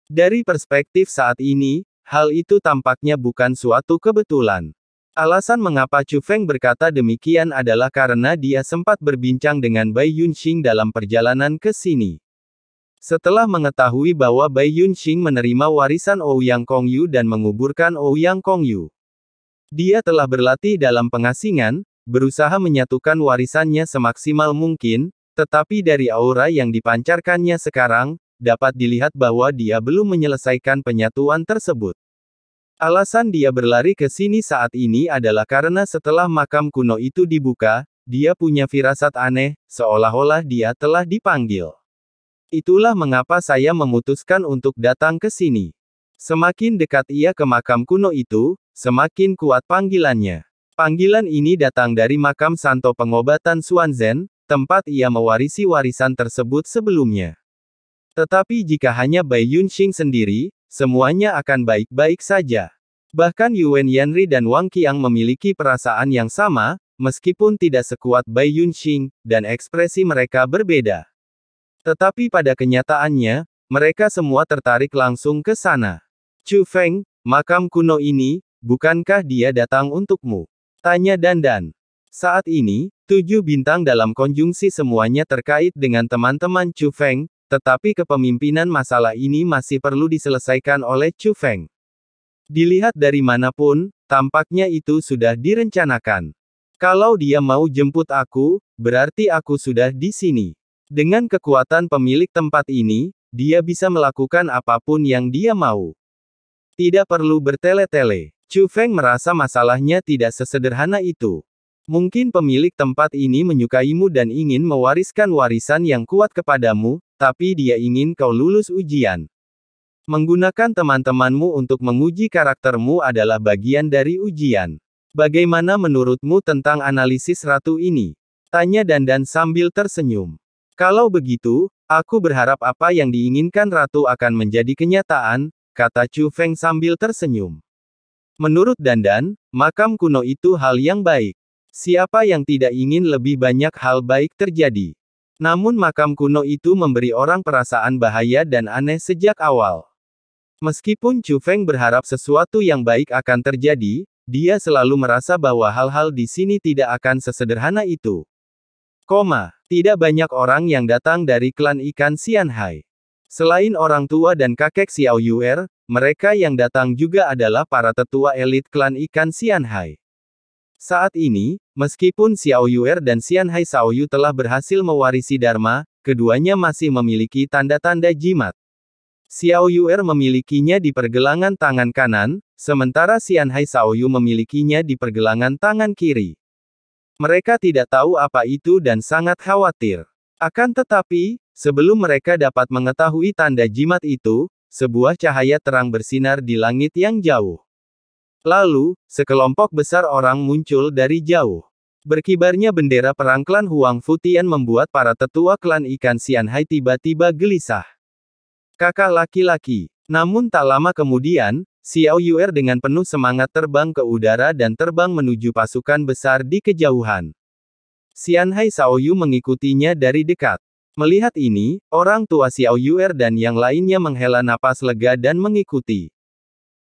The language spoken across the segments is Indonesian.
Dari perspektif saat ini, hal itu tampaknya bukan suatu kebetulan. Alasan mengapa Chu Feng berkata demikian adalah karena dia sempat berbincang dengan Bai Yunxing dalam perjalanan ke sini. Setelah mengetahui bahwa Bai Yunxing menerima warisan Ouyang Kongyu dan menguburkan Ouyang Kongyu, dia telah berlatih dalam pengasingan, berusaha menyatukan warisannya semaksimal mungkin, tetapi dari aura yang dipancarkannya sekarang, dapat dilihat bahwa dia belum menyelesaikan penyatuan tersebut. Alasan dia berlari ke sini saat ini adalah karena setelah makam kuno itu dibuka, dia punya firasat aneh, seolah-olah dia telah dipanggil. Itulah mengapa saya memutuskan untuk datang ke sini. Semakin dekat ia ke makam kuno itu, semakin kuat panggilannya. Panggilan ini datang dari makam Santo Pengobatan Xuanzhen, tempat ia mewarisi warisan tersebut sebelumnya. Tetapi jika hanya Bai Yunxing sendiri, semuanya akan baik-baik saja. Bahkan Yuan Yanri dan Wang Qiang memiliki perasaan yang sama, meskipun tidak sekuat Bai Yunxing, dan ekspresi mereka berbeda. Tetapi pada kenyataannya, mereka semua tertarik langsung ke sana. Chu Feng, makam kuno ini, bukankah dia datang untukmu? Tanya Dandan. Saat ini, 7 bintang dalam konjungsi semuanya terkait dengan teman-teman Chu Feng, tetapi kepemimpinan masalah ini masih perlu diselesaikan oleh Chu Feng. Dilihat dari manapun, tampaknya itu sudah direncanakan. Kalau dia mau jemput aku, berarti aku sudah di sini. Dengan kekuatan pemilik tempat ini, dia bisa melakukan apapun yang dia mau. Tidak perlu bertele-tele. Chu Feng merasa masalahnya tidak sesederhana itu. Mungkin pemilik tempat ini menyukaimu dan ingin mewariskan warisan yang kuat kepadamu, tapi dia ingin kau lulus ujian. Menggunakan teman-temanmu untuk menguji karaktermu adalah bagian dari ujian. Bagaimana menurutmu tentang analisis ratu ini? Tanya Dandan sambil tersenyum. Kalau begitu, aku berharap apa yang diinginkan ratu akan menjadi kenyataan, kata Chu Feng sambil tersenyum. Menurut Dandan, makam kuno itu hal yang baik. Siapa yang tidak ingin lebih banyak hal baik terjadi? Namun makam kuno itu memberi orang perasaan bahaya dan aneh sejak awal. Meskipun Chu Feng berharap sesuatu yang baik akan terjadi, dia selalu merasa bahwa hal-hal di sini tidak akan sesederhana itu. Tidak banyak orang yang datang dari klan ikan Xianhai. Selain orang tua dan kakek Xiao Yuer, mereka yang datang juga adalah para tetua elit klan ikan Xianhai. Saat ini, meskipun Xiao Yuer dan Xianhai Shaoyu telah berhasil mewarisi Dharma, keduanya masih memiliki tanda-tanda jimat. Xiao Yuer memilikinya di pergelangan tangan kanan, sementara Xianhai Shaoyu memilikinya di pergelangan tangan kiri. Mereka tidak tahu apa itu dan sangat khawatir. Akan tetapi, sebelum mereka dapat mengetahui tanda jimat itu, sebuah cahaya terang bersinar di langit yang jauh. Lalu, sekelompok besar orang muncul dari jauh. Berkibarnya bendera perang klan Huang Futian membuat para tetua klan ikan Xianhai tiba-tiba gelisah. Kakak laki-laki. Namun tak lama kemudian, Xiao Yuer dengan penuh semangat terbang ke udara dan terbang menuju pasukan besar di kejauhan. Xianhai Shaoyu mengikutinya dari dekat. Melihat ini, orang tua Xiao Yuer dan yang lainnya menghela napas lega dan mengikuti.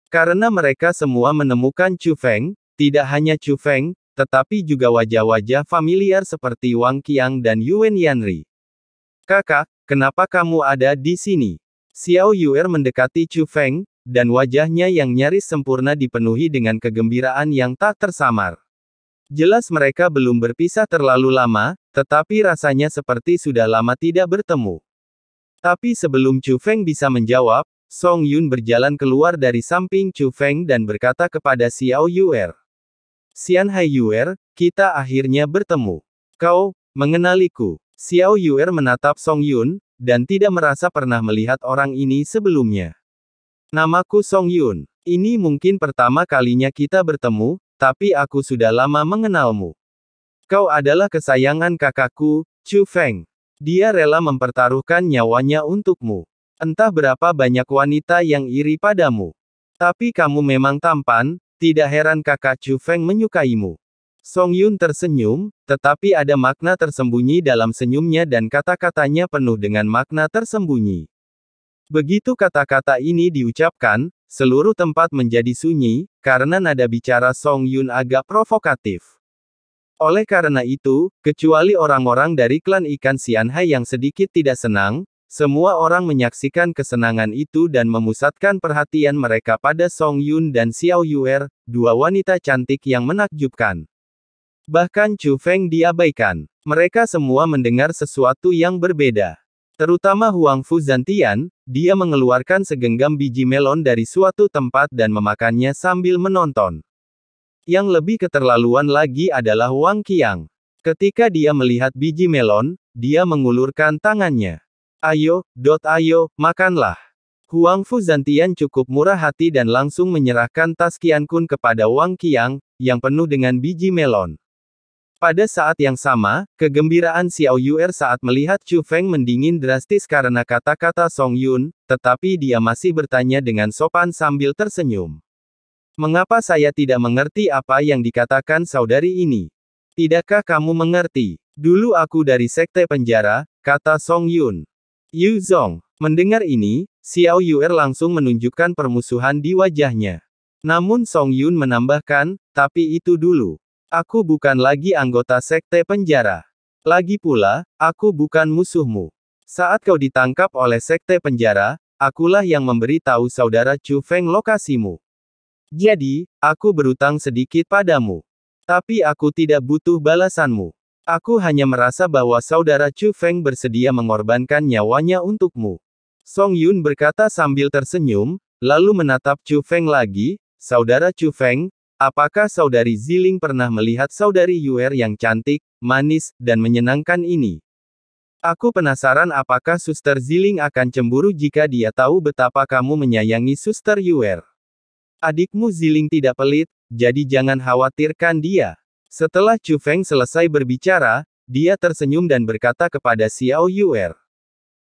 Karena mereka semua menemukan Chu Feng, tidak hanya Chu Feng, tetapi juga wajah-wajah familiar seperti Wang Qiang dan Yuan Yanri. Kakak, kenapa kamu ada di sini? Xiao Yuer mendekati Chu Feng, dan wajahnya yang nyaris sempurna dipenuhi dengan kegembiraan yang tak tersamar. Jelas mereka belum berpisah terlalu lama, tetapi rasanya seperti sudah lama tidak bertemu. Tapi sebelum Chu Feng bisa menjawab, Song Yun berjalan keluar dari samping Chu Feng dan berkata kepada Xiao Yuer. Xianhai Yuer, kita akhirnya bertemu. Kau, mengenaliku. Xiao Yuer menatap Song Yun, dan tidak merasa pernah melihat orang ini sebelumnya. Namaku Song Yun. Ini mungkin pertama kalinya kita bertemu, tapi aku sudah lama mengenalmu. Kau adalah kesayangan kakakku, Chu Feng. Dia rela mempertaruhkan nyawanya untukmu. Entah berapa banyak wanita yang iri padamu. Tapi kamu memang tampan, tidak heran kakak Chu Feng menyukaimu. Song Yun tersenyum, tetapi ada makna tersembunyi dalam senyumnya dan kata-katanya penuh dengan makna tersembunyi. Begitu kata-kata ini diucapkan, seluruh tempat menjadi sunyi, karena nada bicara Song Yun agak provokatif. Oleh karena itu, kecuali orang-orang dari klan ikan Xianhai yang sedikit tidak senang, semua orang menyaksikan kesenangan itu dan memusatkan perhatian mereka pada Song Yun dan Xiao Yuer, dua wanita cantik yang menakjubkan. Bahkan Chu Feng diabaikan. Mereka semua mendengar sesuatu yang berbeda. Terutama Huang Fu Zantian, dia mengeluarkan segenggam biji melon dari suatu tempat dan memakannya sambil menonton. Yang lebih keterlaluan lagi adalah Wang Qiang. Ketika dia melihat biji melon, dia mengulurkan tangannya. Ayo, makanlah. Huang Fu Zantian cukup murah hati dan langsung menyerahkan tas Qiankun kepada Wang Qiang, yang penuh dengan biji melon. Pada saat yang sama, kegembiraan Xiao Yuer saat melihat Chu Feng mendingin drastis karena kata-kata Song Yun, tetapi dia masih bertanya dengan sopan sambil tersenyum. Mengapa saya tidak mengerti apa yang dikatakan saudari ini? Tidakkah kamu mengerti? Dulu aku dari sekte penjara, kata Song Yun. Yu Zong. Mendengar ini, Xiao Yuer langsung menunjukkan permusuhan di wajahnya. Namun Song Yun menambahkan, tapi itu dulu. Aku bukan lagi anggota sekte penjara. Lagi pula, aku bukan musuhmu. Saat kau ditangkap oleh sekte penjara, akulah yang memberi tahu saudara Chu Feng lokasimu. Jadi, aku berutang sedikit padamu. Tapi aku tidak butuh balasanmu. Aku hanya merasa bahwa saudara Chu Feng bersedia mengorbankan nyawanya untukmu. Song Yun berkata sambil tersenyum, lalu menatap Chu Feng lagi, saudara Chu Feng, apakah saudari Ziling pernah melihat saudari Yuer yang cantik, manis, dan menyenangkan ini? Aku penasaran apakah Suster Ziling akan cemburu jika dia tahu betapa kamu menyayangi Suster Yuer. Adikmu Ziling tidak pelit, jadi jangan khawatirkan dia. Setelah Chu Feng selesai berbicara, dia tersenyum dan berkata kepada Xiao Yuer.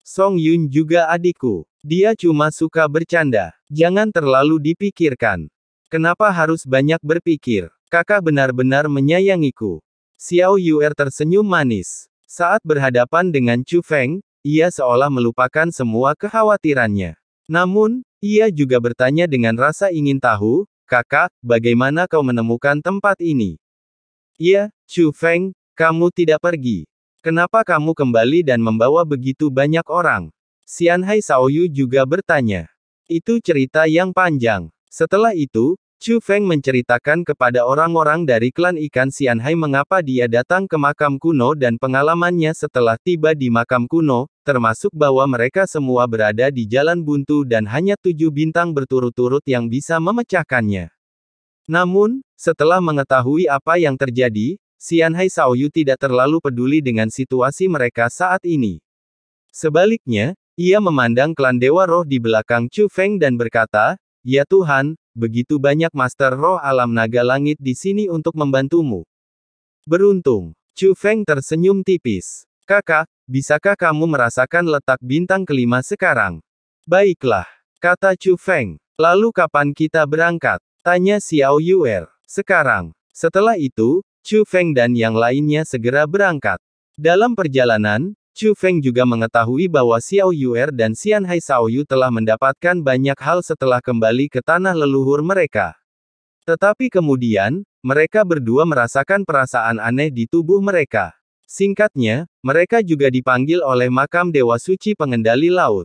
Song Yun juga adikku. Dia cuma suka bercanda. Jangan terlalu dipikirkan. Kenapa harus banyak berpikir? Kakak benar-benar menyayangiku. Xiao Yuer tersenyum manis. Saat berhadapan dengan Chu Feng, ia seolah melupakan semua kekhawatirannya. Namun, ia juga bertanya dengan rasa ingin tahu, kakak, bagaimana kau menemukan tempat ini? Iya, Chu Feng, kamu tidak pergi. Kenapa kamu kembali dan membawa begitu banyak orang? Xianhai Shaoyu juga bertanya. Itu cerita yang panjang. Setelah itu, Chu Feng menceritakan kepada orang-orang dari klan ikan Xianhai mengapa dia datang ke makam kuno dan pengalamannya setelah tiba di makam kuno, termasuk bahwa mereka semua berada di jalan buntu dan hanya 7 bintang berturut-turut yang bisa memecahkannya. Namun, setelah mengetahui apa yang terjadi, Xianhai Shaoyu tidak terlalu peduli dengan situasi mereka saat ini. Sebaliknya, ia memandang klan Dewa Roh di belakang Chu Feng dan berkata, ya Tuhan, begitu banyak Master Roh Alam Naga Langit di sini untuk membantumu. Beruntung. Chu Feng tersenyum tipis. Kakak, bisakah kamu merasakan letak bintang kelima sekarang? Baiklah, kata Chu Feng. Lalu kapan kita berangkat? Tanya Xiao Yuer. Sekarang. Setelah itu, Chu Feng dan yang lainnya segera berangkat. Dalam perjalanan, Chu Feng juga mengetahui bahwa Xiao Yuer dan Xianhai Shaoyu telah mendapatkan banyak hal setelah kembali ke tanah leluhur mereka. Tetapi kemudian, mereka berdua merasakan perasaan aneh di tubuh mereka. Singkatnya, mereka juga dipanggil oleh makam Dewa Suci Pengendali Laut.